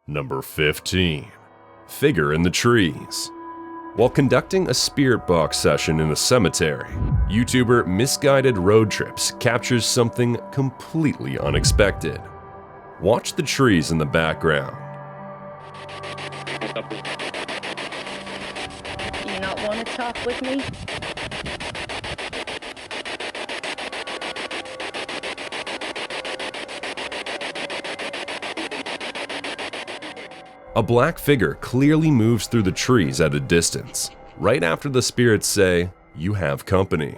Number 15. Figure in the trees. While conducting a spirit box session in a cemetery, YouTuber Misguided Road Trips captures something completely unexpected. Watch the trees in the background. Do you not want to talk with me? A black figure clearly moves through the trees at a distance, right after the spirits say, "You have company."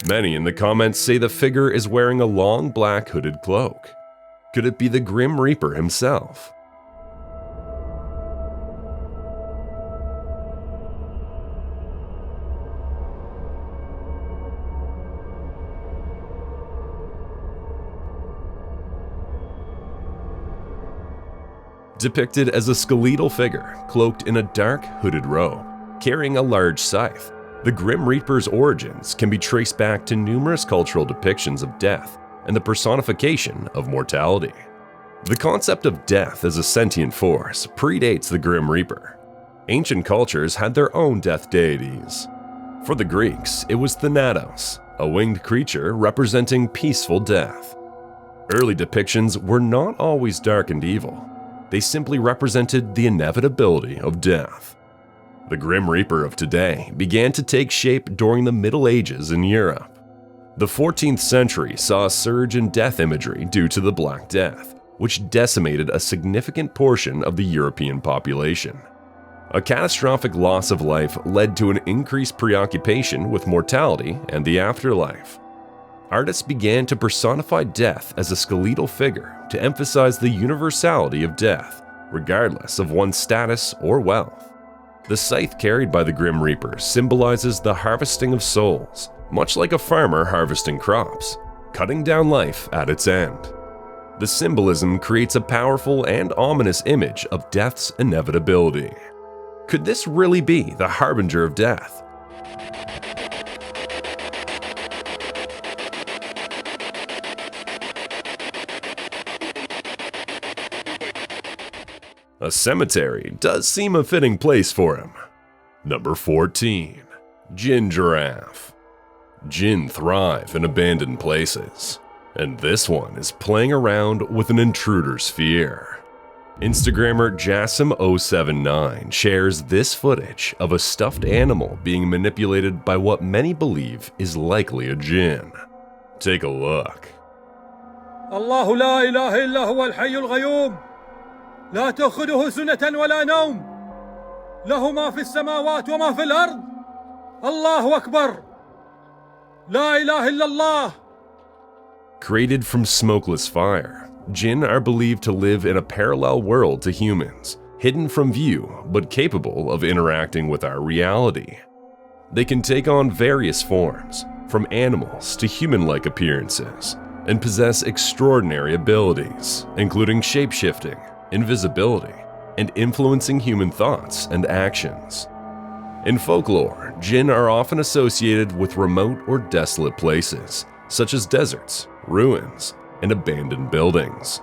Many in the comments say the figure is wearing a long black hooded cloak. Could it be the Grim Reaper himself? Depicted as a skeletal figure cloaked in a dark hooded robe, carrying a large scythe, the Grim Reaper's origins can be traced back to numerous cultural depictions of death and the personification of mortality. The concept of death as a sentient force predates the Grim Reaper. Ancient cultures had their own death deities. For the Greeks, it was Thanatos, a winged creature representing peaceful death. Early depictions were not always dark and evil. They simply represented the inevitability of death. The Grim Reaper of today began to take shape during the Middle Ages in Europe. The 14th century saw a surge in death imagery due to the Black Death, which decimated a significant portion of the European population. A catastrophic loss of life led to an increased preoccupation with mortality and the afterlife. Artists began to personify death as a skeletal figure to emphasize the universality of death, regardless of one's status or wealth. The scythe carried by the Grim Reaper symbolizes the harvesting of souls, much like a farmer harvesting crops, cutting down life at its end. The symbolism creates a powerful and ominous image of death's inevitability. Could this really be the harbinger of death? A cemetery does seem a fitting place for him. Number 14. Jinn Giraffe. Jinn thrive in abandoned places, and this one is playing around with an intruder's fear. Instagrammer Jassim079 shares this footage of a stuffed animal being manipulated by what many believe is likely a jinn. Take a look. الله لا إله إلا هو الحي القيوم لا تأخذه سنة ولا نوم له ما في السماوات وما في الأرض الله أكبر لا إله إلا الله. Created from smokeless fire, jinn are believed to live in a parallel world to humans, hidden from view but capable of interacting with our reality. They can take on various forms, from animals to human-like appearances, and possess extraordinary abilities, including shape-shifting, invisibility, and influencing human thoughts and actions. In folklore, jinn are often associated with remote or desolate places, such as deserts, ruins, and abandoned buildings.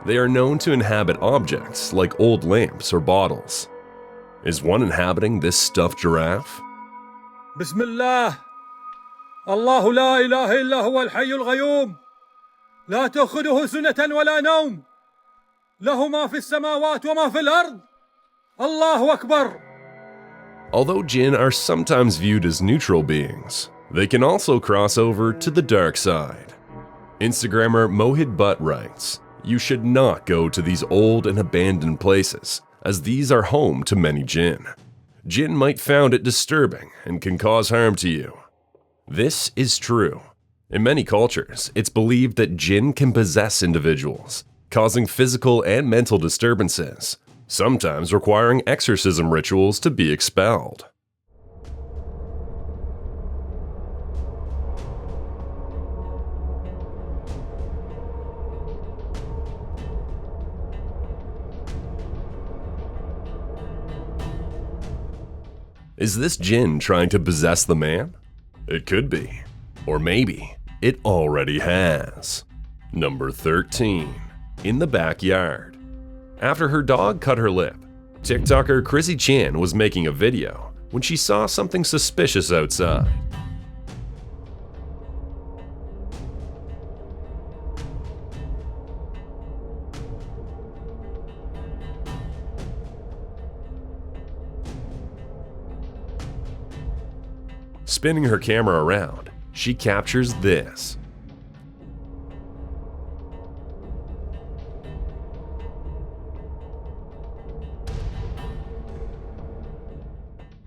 They are known to inhabit objects like old lamps or bottles. Is one inhabiting this stuffed giraffe? بسم الله الله لا إله إلا هو الحي القيوم لا تأخذه سنة ولا نوم له ما في السماوات وما في الأرض الله أكبر. Although jinn are sometimes viewed as neutral beings, they can also cross over to the dark side. Instagrammer Mohid Butt writes, "You should not go to these old and abandoned places, as these are home to many jinn. Jinn might found it disturbing and can cause harm to you." This is true. In many cultures, it's believed that jinn can possess individuals, causing physical and mental disturbances, sometimes requiring exorcism rituals to be expelled. Is this jinn trying to possess the man? It could be. Or maybe it already has. Number 13. In the backyard. After her dog cut her lip, TikToker Chrissy Chan was making a video when she saw something suspicious outside. Spinning her camera around, she captures this.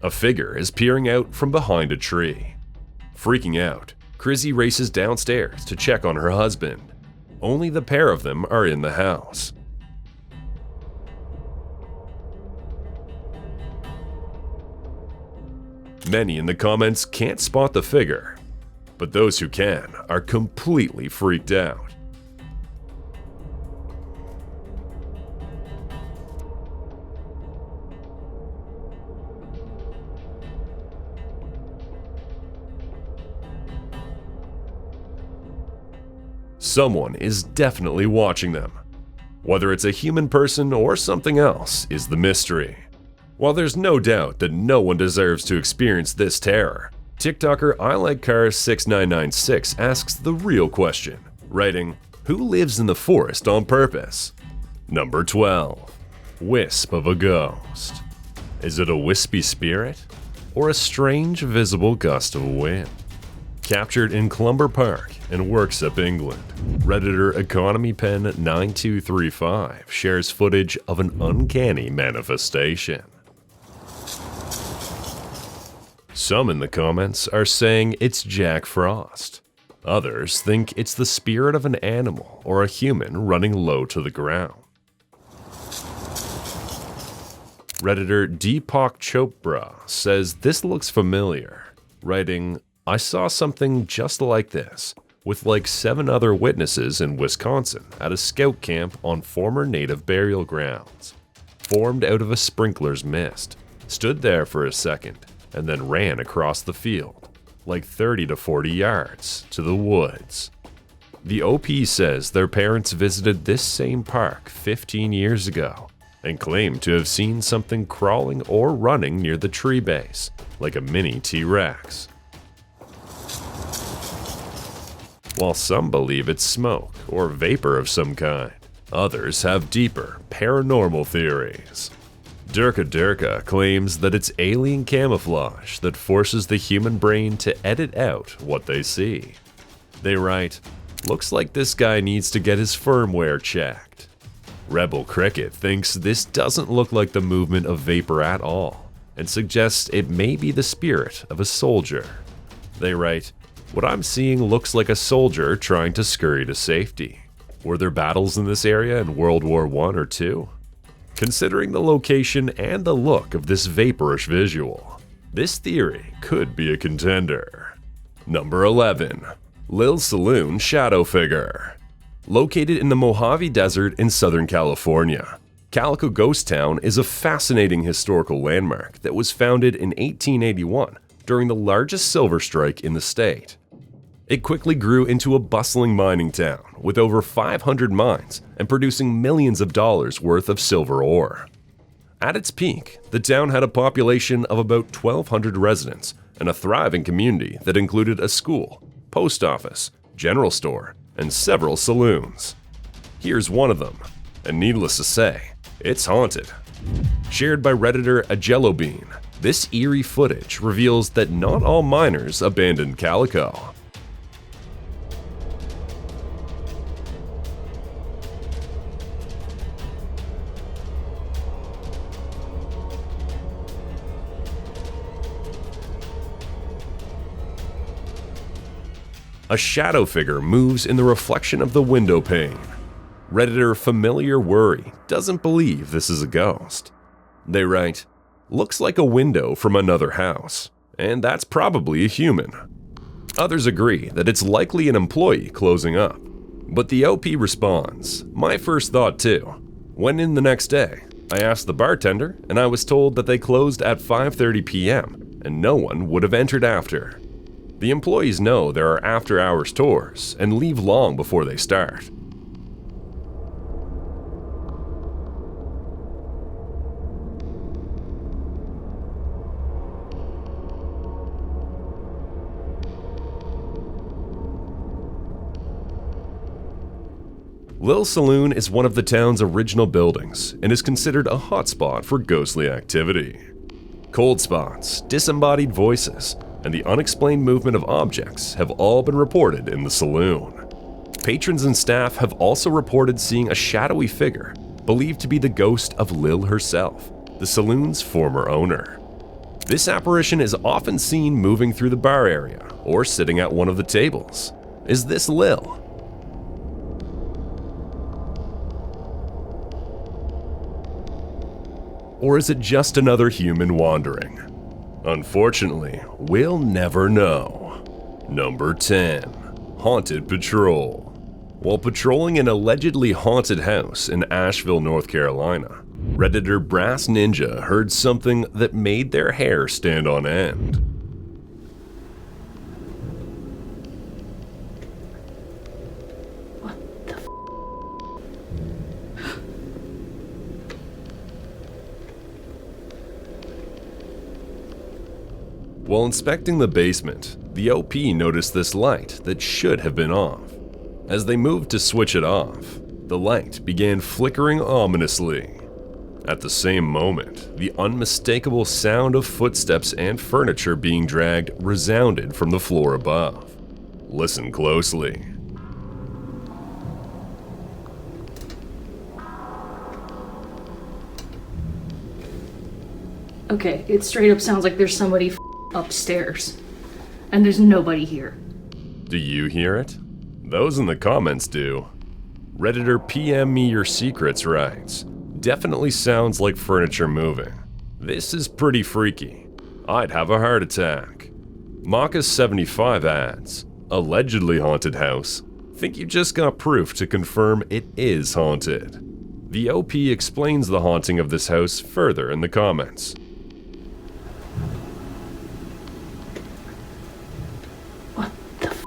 A figure is peering out from behind a tree. Freaking out, Chrissy races downstairs to check on her husband. Only the pair of them are in the house. Many in the comments can't spot the figure, but those who can are completely freaked out. Someone is definitely watching them. Whether it's a human person or something else is the mystery. While there's no doubt that no one deserves to experience this terror, TikToker ILikeCars6996 asks the real question, writing, "Who lives in the forest on purpose?" Number 12. Wisp of a ghost. Is it a wispy spirit or a strange visible gust of wind? Captured in Clumber Park in Worksop, England, Redditor EconomyPen9235 shares footage of an uncanny manifestation. Some in the comments are saying it's Jack Frost. Others think it's the spirit of an animal or a human running low to the ground. Redditor Deepak Chopra says this looks familiar, writing, "I saw something just like this, with like 7 other witnesses in Wisconsin at a scout camp on former native burial grounds. Formed out of a sprinkler's mist, stood there for a second, and then ran across the field, like 30 to 40 yards, to the woods." The OP says their parents visited this same park 15 years ago and claimed to have seen something crawling or running near the tree base, like a mini T-Rex. While some believe it's smoke or vapor of some kind, others have deeper paranormal theories. Durka claims that it's alien camouflage that forces the human brain to edit out what they see. They write, "Looks like this guy needs to get his firmware checked." Rebel Cricket thinks this doesn't look like the movement of vapor at all, and suggests it may be the spirit of a soldier. They write, "What I'm seeing looks like a soldier trying to scurry to safety. Were there battles in this area in World War I or II? Considering the location and the look of this vaporish visual, this theory could be a contender." Number 11. Lil Saloon Shadow Figure. Located in the Mojave Desert in Southern California, Calico Ghost Town is a fascinating historical landmark that was founded in 1881 during the largest silver strike in the state. It quickly grew into a bustling mining town with over 500 mines and producing millions of dollars worth of silver ore. At its peak, the town had a population of about 1,200 residents and a thriving community that included a school, post office, general store, and several saloons. Here's one of them, and needless to say, it's haunted. Shared by Redditor Ajellobean, this eerie footage reveals that not all miners abandoned Calico. A shadow figure moves in the reflection of the window pane. Redditor Familiar Worry doesn't believe this is a ghost. They write, "Looks like a window from another house, and that's probably a human." Others agree that it's likely an employee closing up. But the OP responds, "My first thought too. Went in the next day. I asked the bartender, and I was told that they closed at 5:30 p.m., and no one would have entered after. The employees know there are after-hours tours and leave long before they start." Lil Saloon is one of the town's original buildings and is considered a hotspot for ghostly activity. Cold spots, disembodied voices, and the unexplained movement of objects have all been reported in the saloon. Patrons and staff have also reported seeing a shadowy figure believed to be the ghost of Lil herself, the saloon's former owner. This apparition is often seen moving through the bar area or sitting at one of the tables. Is this Lil? Or is it just another human wandering? Unfortunately, we'll never know. Number 10. Haunted Patrol. While patrolling an allegedly haunted house in Asheville, North Carolina, Redditor Brass Ninja heard something that made their hair stand on end. What the f? While inspecting the basement, the OP noticed this light that should have been off. As they moved to switch it off, the light began flickering ominously. At the same moment, the unmistakable sound of footsteps and furniture being dragged resounded from the floor above. Listen closely. Okay, it straight up sounds like there's somebody upstairs. And there's nobody here. Do you hear it? Those in the comments do. Redditor PM Me Your Secrets writes, definitely sounds like furniture moving. This is pretty freaky. I'd have a heart attack. Maka75 adds, allegedly haunted house. Think you just got proof to confirm it is haunted. The OP explains the haunting of this house further in the comments. What the f?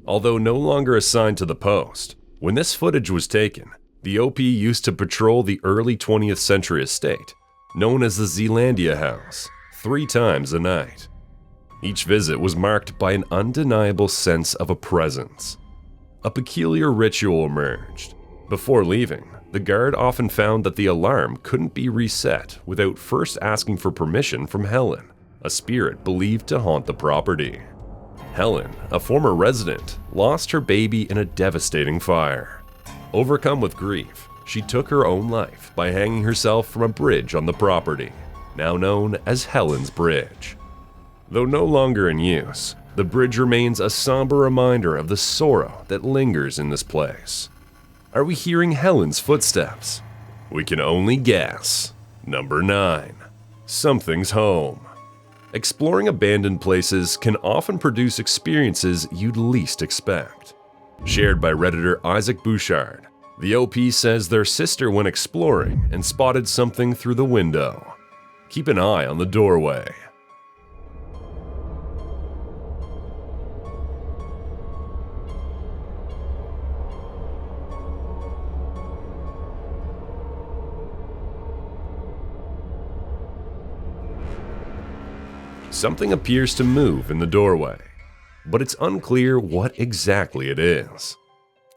Although no longer assigned to the post, when this footage was taken, the OP used to patrol the early 20th century estate, known as the Zealandia House, 3 times a night. Each visit was marked by an undeniable sense of a presence. A peculiar ritual emerged. Before leaving, the guard often found that the alarm couldn't be reset without first asking for permission from Helen, a spirit believed to haunt the property. Helen, a former resident, lost her baby in a devastating fire. Overcome with grief, she took her own life by hanging herself from a bridge on the property, now known as Helen's Bridge. Though no longer in use, the bridge remains a somber reminder of the sorrow that lingers in this place. Are we hearing Helen's footsteps? We can only guess. Number 9. Something's home. Exploring abandoned places can often produce experiences you'd least expect. Shared by Redditor Isaac Bouchard, the OP says their sister went exploring and spotted something through the window. Keep an eye on the doorway. Something appears to move in the doorway, but it's unclear what exactly it is.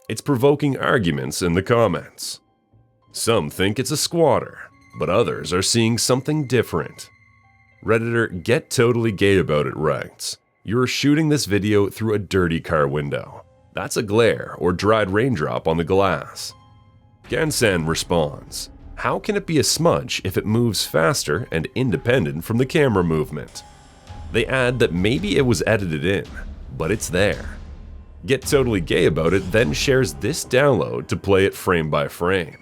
It's provoking arguments in the comments. Some think it's a squatter, but others are seeing something different. Redditor Get Totally Gay About It writes, "You're shooting this video through a dirty car window. That's a glare or dried raindrop on the glass." Gansan responds, "How can it be a smudge if it moves faster and independent from the camera movement?" They add that maybe it was edited in, but it's there. Get Totally Gay About It then shares this download to play it frame by frame.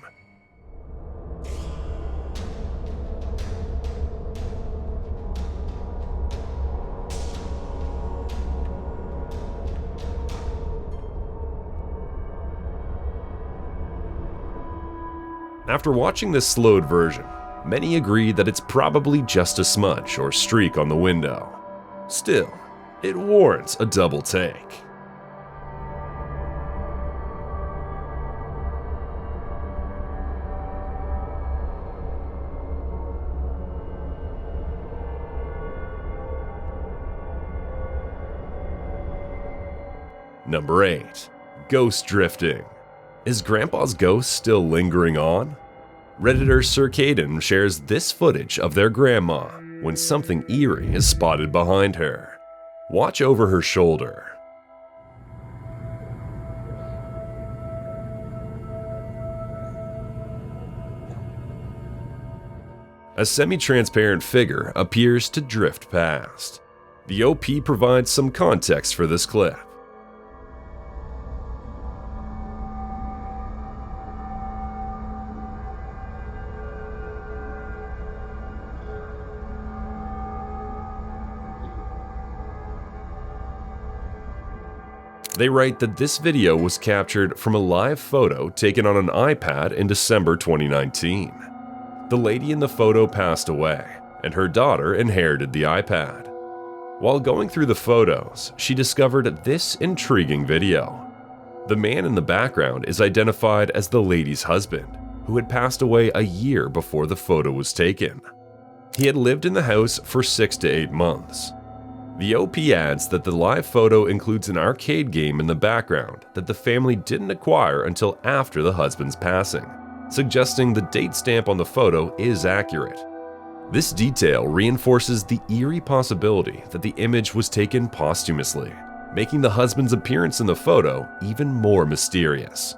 After watching this slowed version, many agree that it's probably just a smudge or streak on the window. Still, it warrants a double take. Number 8. Ghost drifting. Is Grandpa's ghost still lingering on? Redditor Circaden shares this footage of their grandma when something eerie is spotted behind her. Watch over her shoulder. A semi-transparent figure appears to drift past. The OP provides some context for this clip. They write that this video was captured from a live photo taken on an iPad in December 2019. The lady in the photo passed away, and her daughter inherited the iPad. While going through the photos, she discovered this intriguing video. The man in the background is identified as the lady's husband, who had passed away a year before the photo was taken. He had lived in the house for 6 to 8 months. The OP adds that the live photo includes an arcade game in the background that the family didn't acquire until after the husband's passing, suggesting the date stamp on the photo is accurate. This detail reinforces the eerie possibility that the image was taken posthumously, making the husband's appearance in the photo even more mysterious.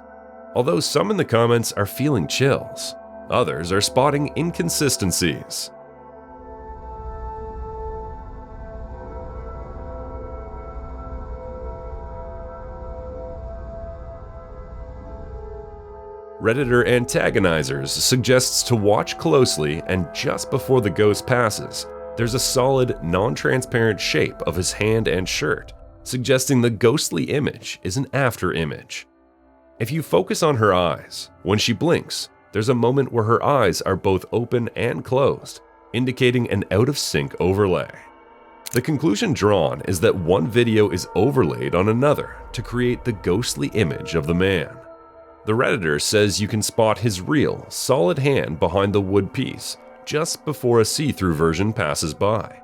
Although some in the comments are feeling chills, others are spotting inconsistencies. Redditor Antagonizers suggests to watch closely, and just before the ghost passes, there's a solid, non-transparent shape of his hand and shirt, suggesting the ghostly image is an after image. If you focus on her eyes, when she blinks, there's a moment where her eyes are both open and closed, indicating an out-of-sync overlay. The conclusion drawn is that one video is overlaid on another to create the ghostly image of the man. The Redditor says you can spot his real, solid hand behind the wood piece just before a see-through version passes by.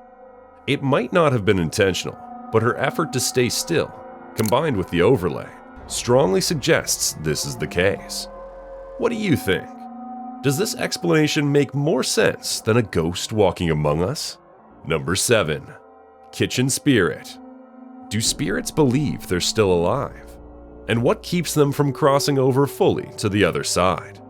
It might not have been intentional, but her effort to stay still, combined with the overlay, strongly suggests this is the case. What do you think? Does this explanation make more sense than a ghost walking among us? Number 7. Kitchen spirit. Do spirits believe they're still alive? And what keeps them from crossing over fully to the other side?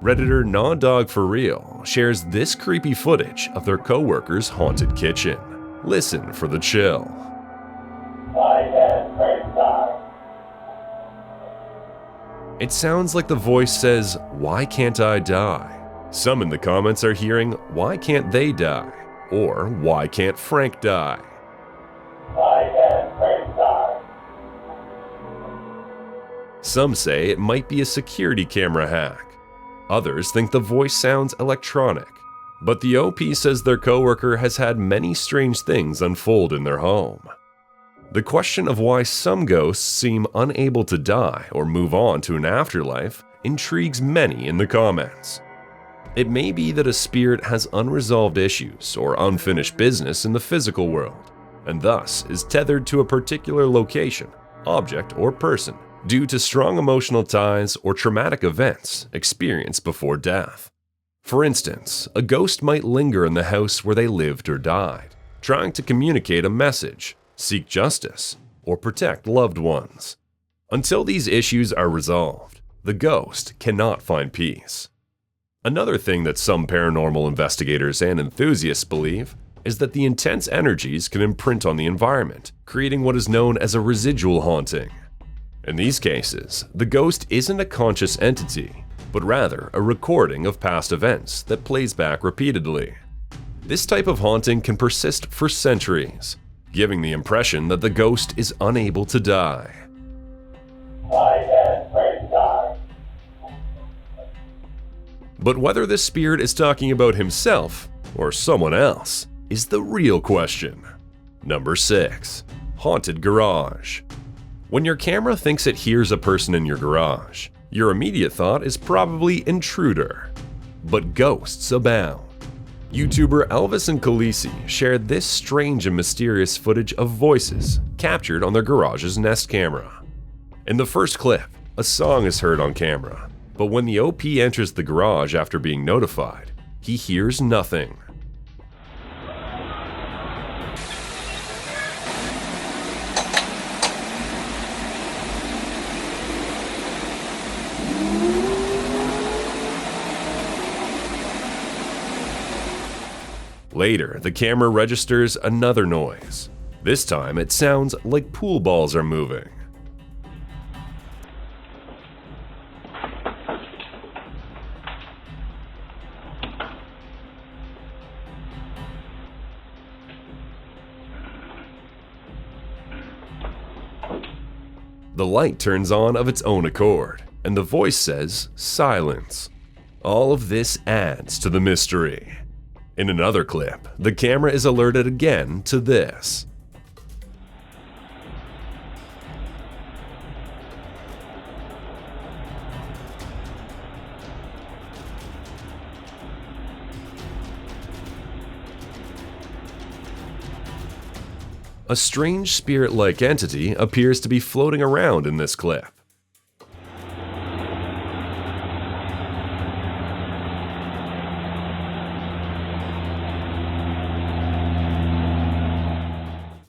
Redditor NawDogForReal shares this creepy footage of their co-worker's haunted kitchen. Listen for the chill. It sounds like the voice says, "Why can't I die?" Some in the comments are hearing, "Why can't they die?" or "Why can't Frank die?" Some say it might be a security camera hack. Others think the voice sounds electronic. But the OP says their coworker has had many strange things unfold in their home. The question of why some ghosts seem unable to die or move on to an afterlife intrigues many in the comments. It may be that a spirit has unresolved issues or unfinished business in the physical world, and thus is tethered to a particular location, object, or person, due to strong emotional ties or traumatic events experienced before death. For instance, a ghost might linger in the house where they lived or died, trying to communicate a message, seek justice, or protect loved ones. Until these issues are resolved, the ghost cannot find peace. Another thing that some paranormal investigators and enthusiasts believe is that the intense energies can imprint on the environment, creating what is known as a residual haunting. In these cases, the ghost isn't a conscious entity, but rather a recording of past events that plays back repeatedly. This type of haunting can persist for centuries, giving the impression that the ghost is unable to die. But whether this spirit is talking about himself or someone else is the real question. Number 6. Haunted garage. When your camera thinks it hears a person in your garage, your immediate thought is probably intruder. But ghosts abound. YouTuber Elvis and Khaleesi shared this strange and mysterious footage of voices captured on their garage's Nest camera. In the first clip, a song is heard on camera, but when the OP enters the garage after being notified, he hears nothing. Later, the camera registers another noise. This time, it sounds like pool balls are moving. The light turns on of its own accord, and the voice says, "Silence." All of this adds to the mystery. In another clip, the camera is alerted again to this. A strange spirit-like entity appears to be floating around in this clip.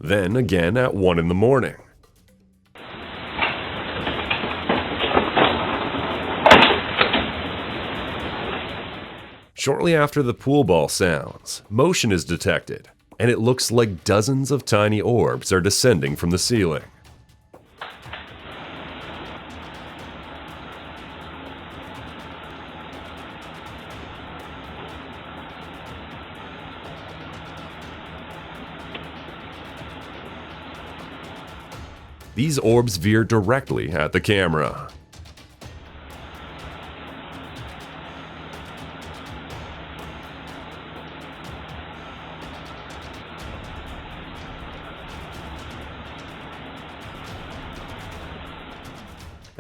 Then again at 1 in the morning. Shortly after the pool ball sounds, motion is detected, and it looks like dozens of tiny orbs are descending from the ceiling. These orbs veer directly at the camera.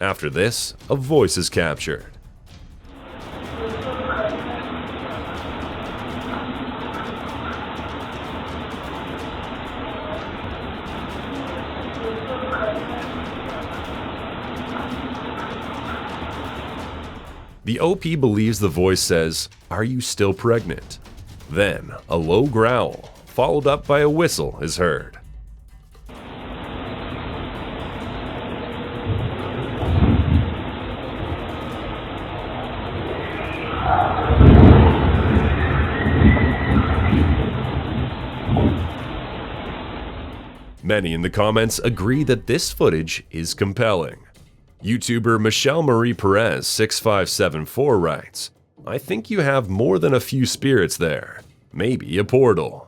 After this, a voice is captured. The OP believes the voice says, "Are you still pregnant?" Then, a low growl, followed up by a whistle, is heard. Many in the comments agree that this footage is compelling. YouTuber Michelle Marie Perez 6574 writes, "I think you have more than a few spirits there. Maybe a portal."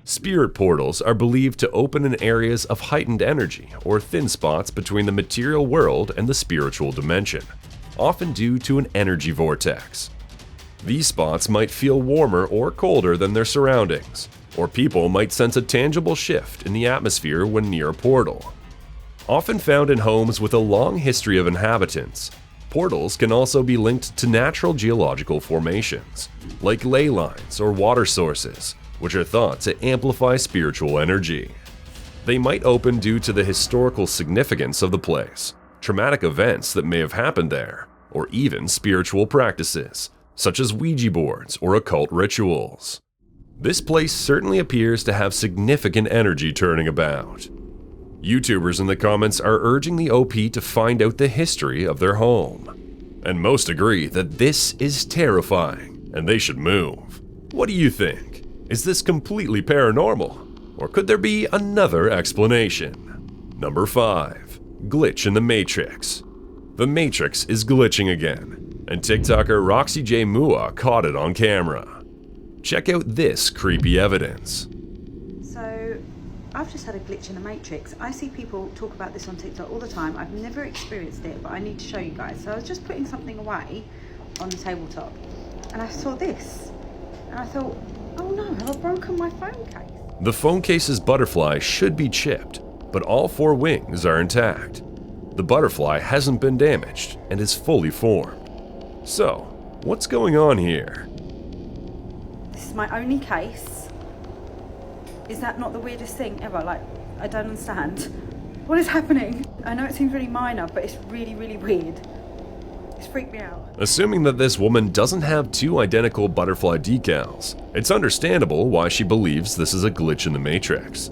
Spirit portals are believed to open in areas of heightened energy or thin spots between the material world and the spiritual dimension, often due to an energy vortex. These spots might feel warmer or colder than their surroundings, or people might sense a tangible shift in the atmosphere when near a portal. Often found in homes with a long history of inhabitants, portals can also be linked to natural geological formations, like ley lines or water sources, which are thought to amplify spiritual energy. They might open due to the historical significance of the place, traumatic events that may have happened there, or even spiritual practices, such as Ouija boards or occult rituals. This place certainly appears to have significant energy turning about. YouTubers in the comments are urging the OP to find out the history of their home. And most agree that this is terrifying, and they should move. What do you think? Is this completely paranormal? Or could there be another explanation? Number 5. Glitch in the Matrix. The Matrix is glitching again, and TikToker Roxy J. Mua caught it on camera. Check out this creepy evidence. So, I've just had a glitch in the Matrix. I see people talk about this on TikTok all the time. I've never experienced it, but I need to show you guys. So I was just putting something away on the tabletop, and I saw this, and I thought, oh no, have I broken my phone case? The phone case's butterfly should be chipped, but all 4 wings are intact. The butterfly hasn't been damaged and is fully formed. So, what's going on here? This is my only case. Is that not the weirdest thing ever? Like, I don't understand. What is happening? I know it seems really minor, but it's really, really weird. It's freaked me out. Assuming that this woman doesn't have two identical butterfly decals, it's understandable why she believes this is a glitch in the Matrix.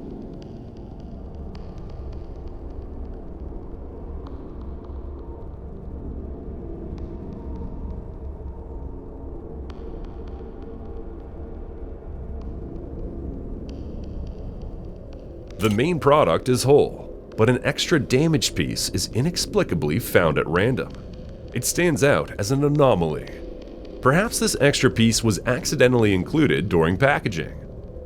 The main product is whole, but an extra damaged piece is inexplicably found at random. It stands out as an anomaly. Perhaps this extra piece was accidentally included during packaging,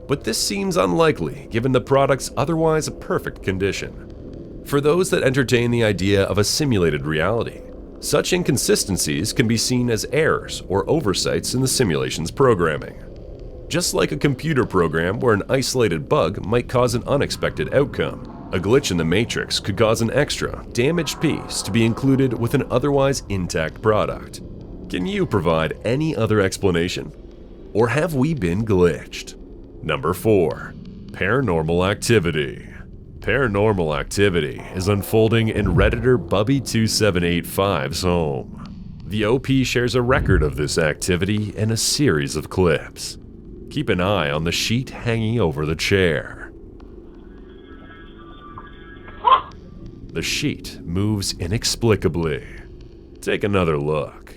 but this seems unlikely given the product's otherwise perfect condition. For those that entertain the idea of a simulated reality, such inconsistencies can be seen as errors or oversights in the simulation's programming. Just like a computer program where an isolated bug might cause an unexpected outcome, a glitch in the Matrix could cause an extra, damaged piece to be included with an otherwise intact product. Can you provide any other explanation? Or have we been glitched? Number 4. Paranormal activity. Paranormal activity is unfolding in Redditor Bubby2785's home. The OP shares a record of this activity in a series of clips. Keep an eye on the sheet hanging over the chair. The sheet moves inexplicably. Take another look.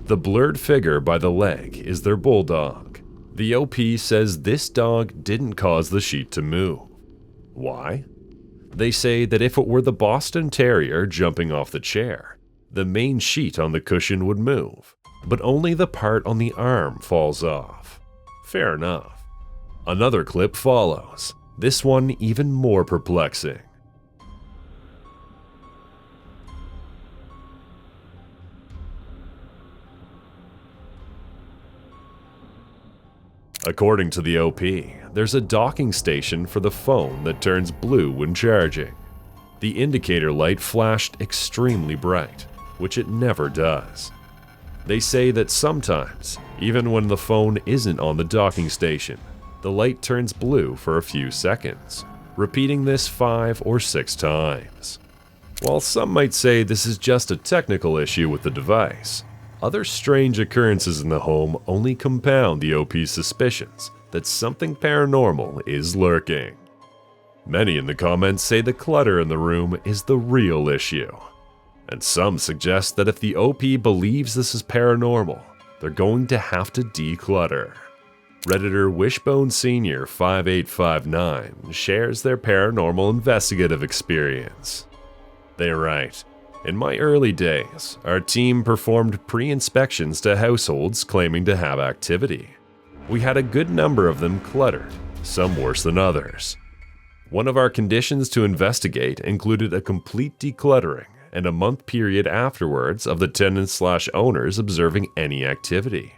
The blurred figure by the leg is their bulldog. The OP says this dog didn't cause the sheet to move. Why? They say that if it were the Boston Terrier jumping off the chair, the main sheet on the cushion would move, but only the part on the arm falls off. Fair enough. Another clip follows, this one even more perplexing. According to the OP, there's a docking station for the phone that turns blue when charging. The indicator light flashed extremely bright, which it never does. They say that sometimes, even when the phone isn't on the docking station, the light turns blue for a few seconds, repeating this 5 or 6 times. While some might say this is just a technical issue with the device, other strange occurrences in the home only compound the OP's suspicions that something paranormal is lurking. Many in the comments say the clutter in the room is the real issue. And some suggest that if the OP believes this is paranormal, they're going to have to declutter. Redditor Wishbone Senior 5859 shares their paranormal investigative experience. They write, "In my early days, our team performed pre-inspections to households claiming to have activity. We had a good number of them cluttered, some worse than others. One of our conditions to investigate included a complete decluttering and a month period afterwards of the tenants/owners observing any activity.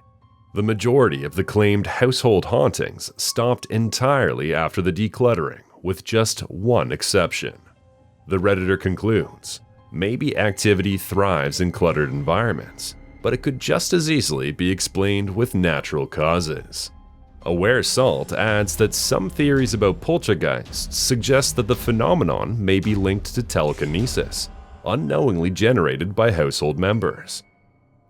The majority of the claimed household hauntings stopped entirely after the decluttering, with just one exception." The Redditor concludes, maybe activity thrives in cluttered environments, but it could just as easily be explained with natural causes. Aware Salt adds that some theories about poltergeists suggest that the phenomenon may be linked to telekinesis, unknowingly generated by household members.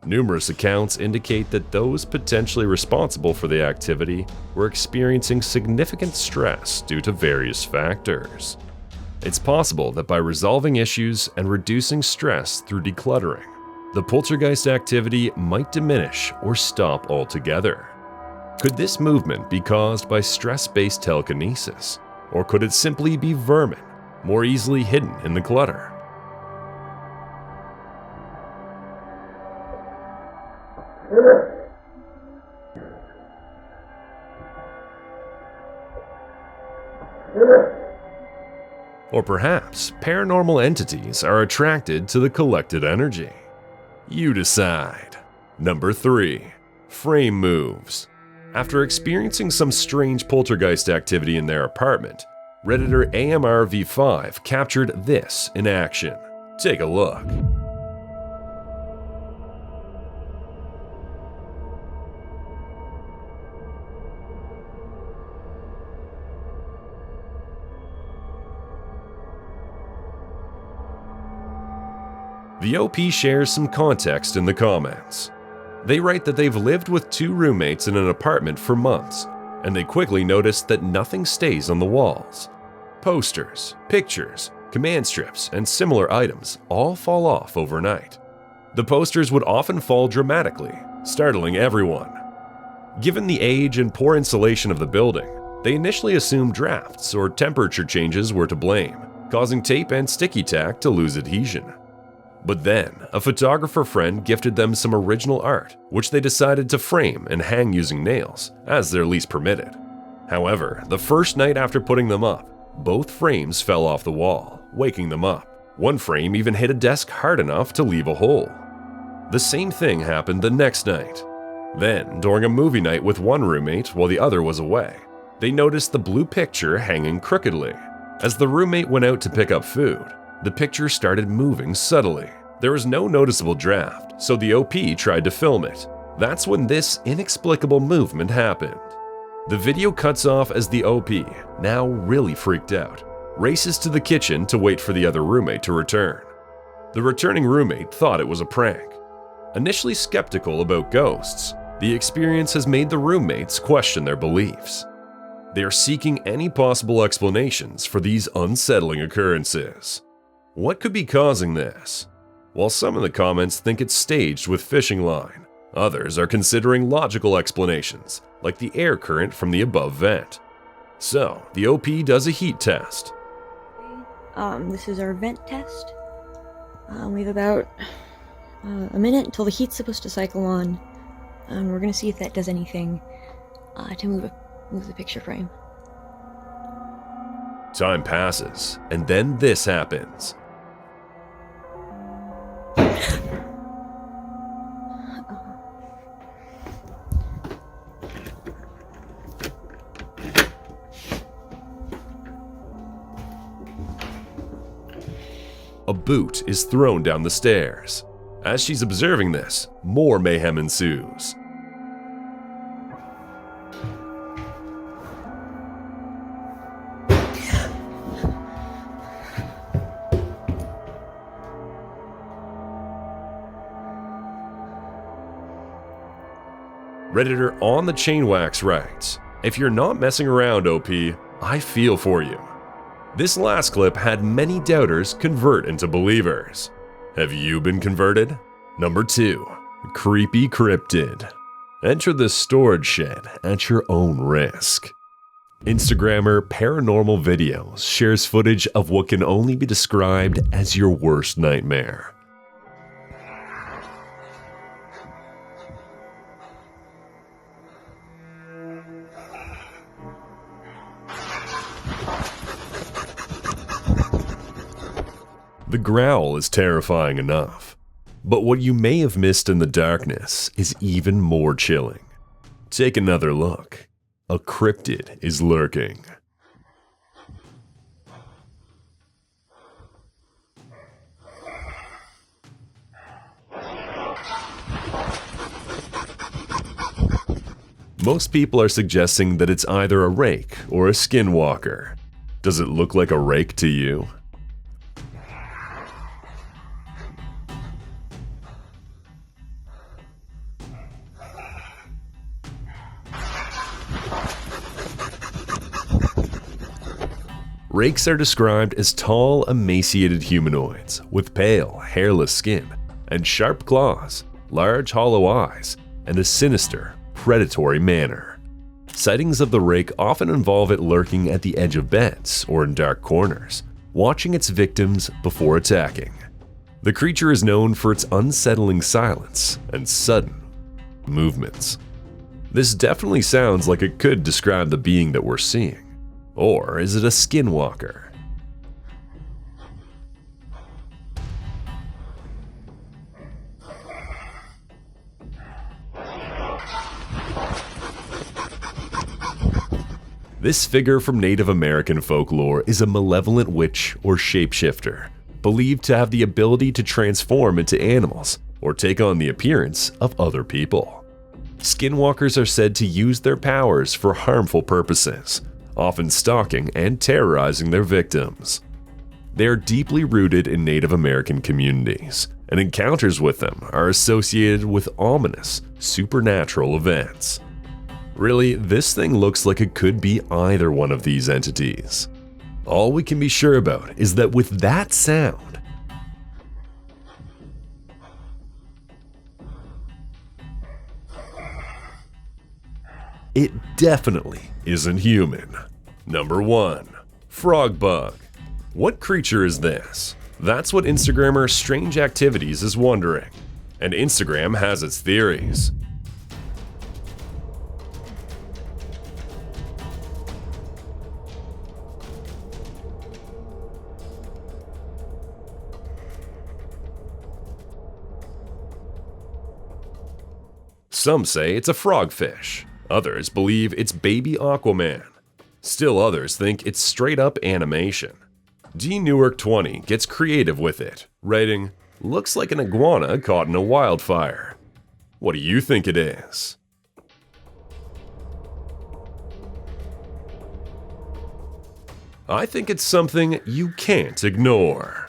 Numerous accounts indicate that those potentially responsible for the activity were experiencing significant stress due to various factors. It's possible that by resolving issues and reducing stress through decluttering, the poltergeist activity might diminish or stop altogether. Could this movement be caused by stress-based telekinesis, or could it simply be vermin, more easily hidden in the clutter? Or perhaps paranormal entities are attracted to the collected energy. You decide. Number 3. Frame moves. After experiencing some strange poltergeist activity in their apartment, Redditor AMRV5 captured this in action. Take a look. The OP shares some context in the comments. They write that they've lived with 2 roommates in an apartment for months, and they quickly noticed that nothing stays on the walls. Posters, pictures, command strips, and similar items all fall off overnight. The posters would often fall dramatically, startling everyone. Given the age and poor insulation of the building, they initially assumed drafts or temperature changes were to blame, causing tape and sticky tack to lose adhesion. But then, a photographer friend gifted them some original art, which they decided to frame and hang using nails, as their lease permitted. However, the first night after putting them up, both frames fell off the wall, waking them up. One frame even hit a desk hard enough to leave a hole. The same thing happened the next night. Then, during a movie night with one roommate while the other was away, they noticed the blue picture hanging crookedly. As the roommate went out to pick up food, the picture started moving subtly. There was no noticeable draft, so the OP tried to film it. That's when this inexplicable movement happened. The video cuts off as the OP, now really freaked out, races to the kitchen to wait for the other roommate to return. The returning roommate thought it was a prank. Initially skeptical about ghosts, the experience has made the roommates question their beliefs. They are seeking any possible explanations for these unsettling occurrences. What could be causing this? While some in the comments think it's staged with fishing line, others are considering logical explanations, like the air current from the above vent. So, the OP does a heat test. This is our vent test. We have about a minute until the heat's supposed to cycle on. We're gonna see if that does anything to move the picture frame. Time passes, and then this happens. A boot is thrown down the stairs. As she's observing this, more mayhem ensues. Redditor On the Chainwax writes, "If you're not messing around, OP, I feel for you." This last clip had many doubters convert into believers. Have you been converted? Number 2. Creepy cryptid. Enter the storage shed at your own risk. Instagrammer Paranormal Videos shares footage of what can only be described as your worst nightmare. The growl is terrifying enough, but what you may have missed in the darkness is even more chilling. Take another look. A cryptid is lurking. Most people are suggesting that it's either a rake or a skinwalker. Does it look like a rake to you? Rakes are described as tall, emaciated humanoids with pale, hairless skin and sharp claws, large hollow eyes, and a sinister, predatory manner. Sightings of the rake often involve it lurking at the edge of beds or in dark corners, watching its victims before attacking. The creature is known for its unsettling silence and sudden movements. This definitely sounds like it could describe the being that we're seeing. Or is it a skinwalker? This figure from Native American folklore is a malevolent witch or shapeshifter, believed to have the ability to transform into animals or take on the appearance of other people. Skinwalkers are said to use their powers for harmful purposes, often stalking and terrorizing their victims. They are deeply rooted in Native American communities, and encounters with them are associated with ominous, supernatural events. Really, this thing looks like it could be either one of these entities. All we can be sure about is that with that sound, it definitely isn't human. Number 1. Frog bug. What creature is this? That's what Instagrammer Strange Activities is wondering. And Instagram has its theories. Some say it's a frogfish. Others believe it's baby Aquaman. Still others think it's straight up animation. D. Newark 20 gets creative with it, writing, "Looks like an iguana caught in a wildfire." What do you think it is? I think it's something you can't ignore.